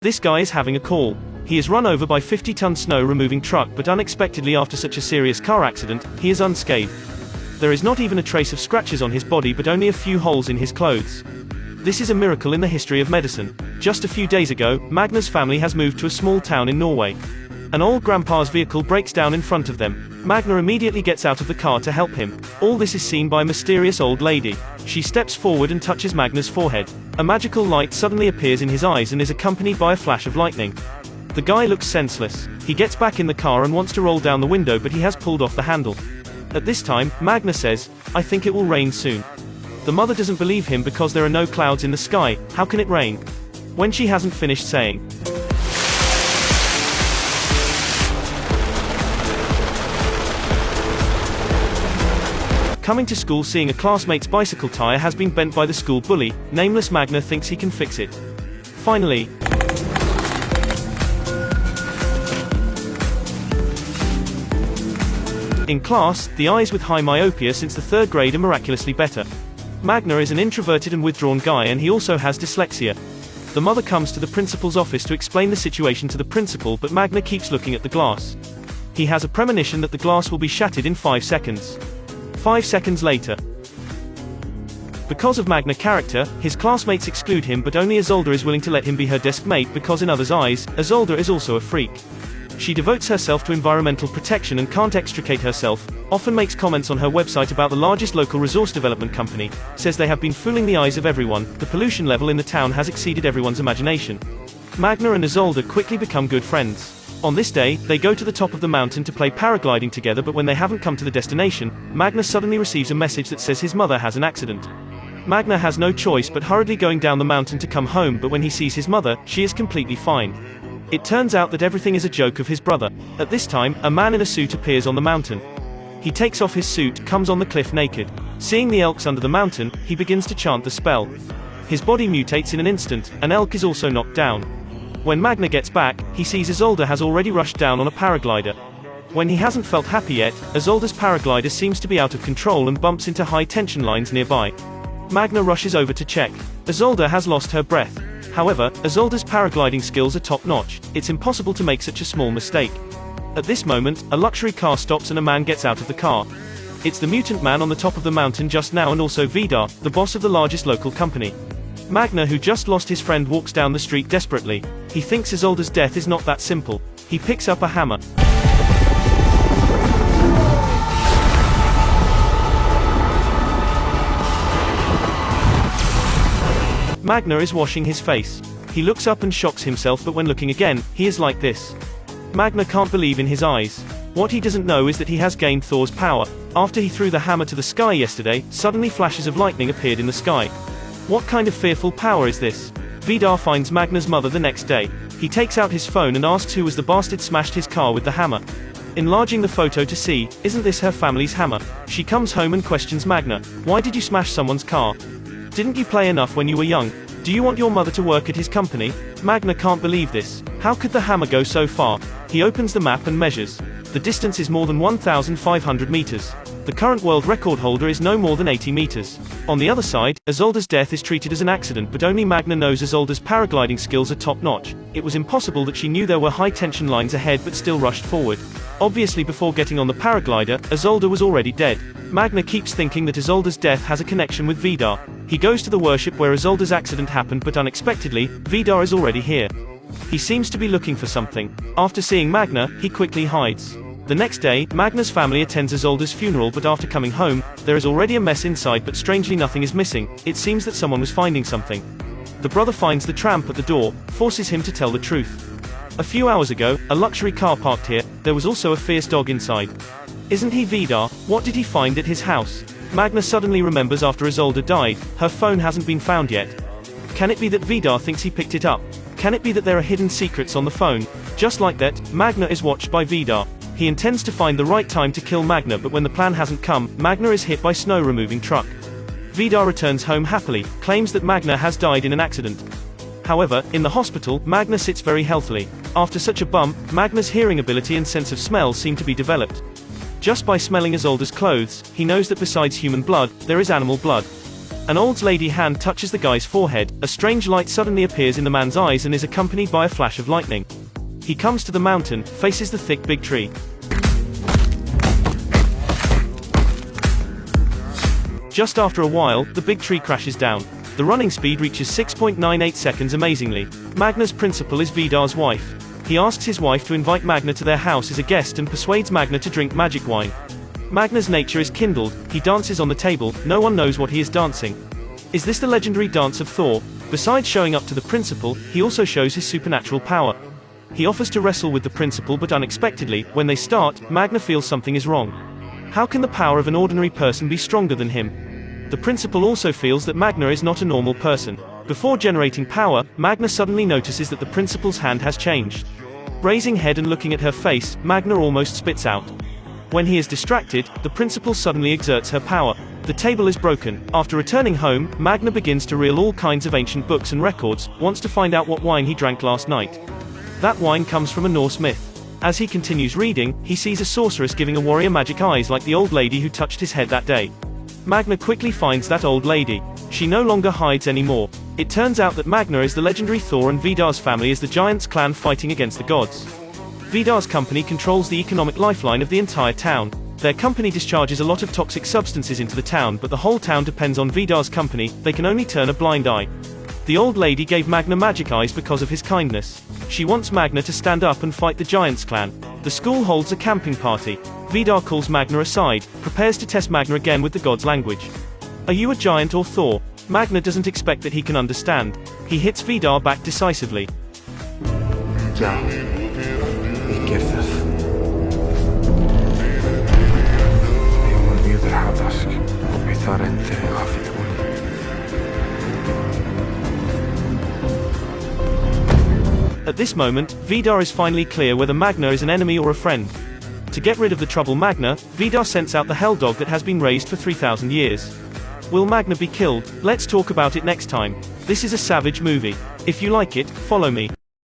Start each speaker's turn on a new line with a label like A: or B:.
A: This guy is having a call. He is run over by 50-ton snow-removing truck, but unexpectedly after such a serious car accident, he is unscathed. There is not even a trace of scratches on his body but only a few holes in his clothes. This is a miracle in the history of medicine. Just a few days ago, Magne's family has moved to a small town in Norway. An old grandpa's vehicle breaks down in front of them. Magne immediately gets out of the car to help him. All this is seen by a mysterious old lady. She steps forward and touches Magne's forehead. A magical light suddenly appears in his eyes and is accompanied by a flash of lightning. The guy looks senseless. He gets back in the car and wants to roll down the window, but he has pulled off the handle. At this time, Magne says, "I think it will rain soon." The mother doesn't believe him because there are no clouds in the sky. How can it rain? When she hasn't finished saying. Coming to school, seeing a classmate's bicycle tire has been bent by the school bully, nameless Magne thinks he can fix it. Finally, in class, the eyes with high myopia since the 3rd grade are miraculously better. Magne is an introverted and withdrawn guy, and he also has dyslexia. The mother comes to the principal's office to explain the situation to the principal, but Magne keeps looking at the glass. He has a premonition that the glass will be shattered in 5 seconds. 5 seconds later. Because of Magne character, his classmates exclude him, but only Isolde is willing to let him be her desk mate because in others' eyes, Isolde is also a freak. She devotes herself to environmental protection and can't extricate herself, often makes comments on her website about the largest local resource development company, says they have been fooling the eyes of everyone, the pollution level in the town has exceeded everyone's imagination. Magne and Isolde quickly become good friends. On this day, they go to the top of the mountain to play paragliding together, but when they haven't come to the destination, Magne suddenly receives a message that says his mother has an accident. Magne has no choice but hurriedly going down the mountain to come home, but when he sees his mother, she is completely fine. It turns out that everything is a joke of his brother. At this time, a man in a suit appears on the mountain. He takes off his suit, comes on the cliff naked. Seeing the elks under the mountain, he begins to chant the spell. His body mutates in an instant, an elk is also knocked down. When Magne gets back, he sees Isolde has already rushed down on a paraglider. When he hasn't felt happy yet, Isolde's paraglider seems to be out of control and bumps into high tension lines nearby. Magne rushes over to check. Isolde has lost her breath. However, Isolde's paragliding skills are top-notch. It's impossible to make such a small mistake. At this moment, a luxury car stops and a man gets out of the car. It's the mutant man on the top of the mountain just now, and also Vidar, the boss of the largest local company. Magne, who just lost his friend, walks down the street desperately. He thinks Isolde's death is not that simple. He picks up a hammer. Magne is washing his face. He looks up and shocks himself, but when looking again, he is like this. Magne can't believe in his eyes. What he doesn't know is that he has gained Thor's power. After he threw the hammer to the sky yesterday, suddenly flashes of lightning appeared in the sky. What kind of fearful power is this? Vidar finds Magne's mother the next day. He takes out his phone and asks who was the bastard smashed his car with the hammer. Enlarging the photo to see, isn't this her family's hammer? She comes home and questions Magne. Why did you smash someone's car? Didn't you play enough when you were young? Do you want your mother to work at his company? Magne can't believe this. How could the hammer go so far? He opens the map and measures. The distance is more than 1,500 meters. The current world record holder is no more than 80 meters. On the other side, Isolde's death is treated as an accident, but only Magne knows Isolde's paragliding skills are top-notch. It was impossible that she knew there were high-tension lines ahead but still rushed forward. Obviously, before getting on the paraglider, Isolde was already dead. Magne keeps thinking that Isolde's death has a connection with Vidar. He goes to the worship where Isolde's accident happened, but unexpectedly, Vidar is already here. He seems to be looking for something. After seeing Magne, he quickly hides. The next day, Magne's family attends Isolde's funeral, but after coming home, there is already a mess inside, but strangely nothing is missing. It seems that someone was finding something. The brother finds the tramp at the door, forces him to tell the truth. A few hours ago, a luxury car parked here, there was also a fierce dog inside. Isn't he Vidar? What did he find at his house? Magne suddenly remembers after Isolde died, her phone hasn't been found yet. Can it be that Vidar thinks he picked it up? Can it be that there are hidden secrets on the phone? Just like that, Magne is watched by Vidar. He intends to find the right time to kill Magne, but when the plan hasn't come, Magne is hit by snow-removing truck. Vidar returns home happily, claims that Magne has died in an accident. However, in the hospital, Magne sits very healthily. After such a bump, Magne's hearing ability and sense of smell seem to be developed. Just by smelling Isolde's clothes, he knows that besides human blood, there is animal blood. An old lady's hand touches the guy's forehead, a strange light suddenly appears in the man's eyes and is accompanied by a flash of lightning. He comes to the mountain, faces the thick big tree. Just after a while, the big tree crashes down. The running speed reaches 6.98 seconds amazingly. Magne's principal is Vidar's wife. He asks his wife to invite Magne to their house as a guest and persuades Magne to drink magic wine. Magne's nature is kindled, he dances on the table, no one knows what he is dancing. Is this the legendary dance of Thor? Besides showing up to the principal, he also shows his supernatural power. He offers to wrestle with the principal, but unexpectedly, when they start, Magne feels something is wrong. How can the power of an ordinary person be stronger than him? The principal also feels that Magne is not a normal person. Before generating power, Magne suddenly notices that the principal's hand has changed. Raising head and looking at her face, Magne almost spits out. When he is distracted, the principal suddenly exerts her power. The table is broken. After returning home, Magne begins to reel all kinds of ancient books and records, wants to find out what wine he drank last night. That wine comes from a Norse myth. As he continues reading, he sees a sorceress giving a warrior magic eyes like the old lady who touched his head that day. Magne quickly finds that old lady. She no longer hides anymore. It turns out that Magne is the legendary Thor and Vidar's family is the giants clan fighting against the gods. Vidar's company controls the economic lifeline of the entire town. Their company discharges a lot of toxic substances into the town, but the whole town depends on Vidar's company, they can only turn a blind eye. The old lady gave Magne magic eyes because of his kindness. She wants Magne to stand up and fight the giants clan. The school holds a camping party. Vidar calls Magne aside, prepares to test Magne again with the god's language. Are you a giant or Thor? Magne doesn't expect that he can understand. He hits Vidar back decisively. At this moment, Vidar is finally clear whether Magne is an enemy or a friend. To get rid of the trouble Magne, Vidar sends out the hell dog that has been raised for 3,000 years. Will Magne be killed? Let's talk about it next time. This is a savage movie. If you like it, follow me.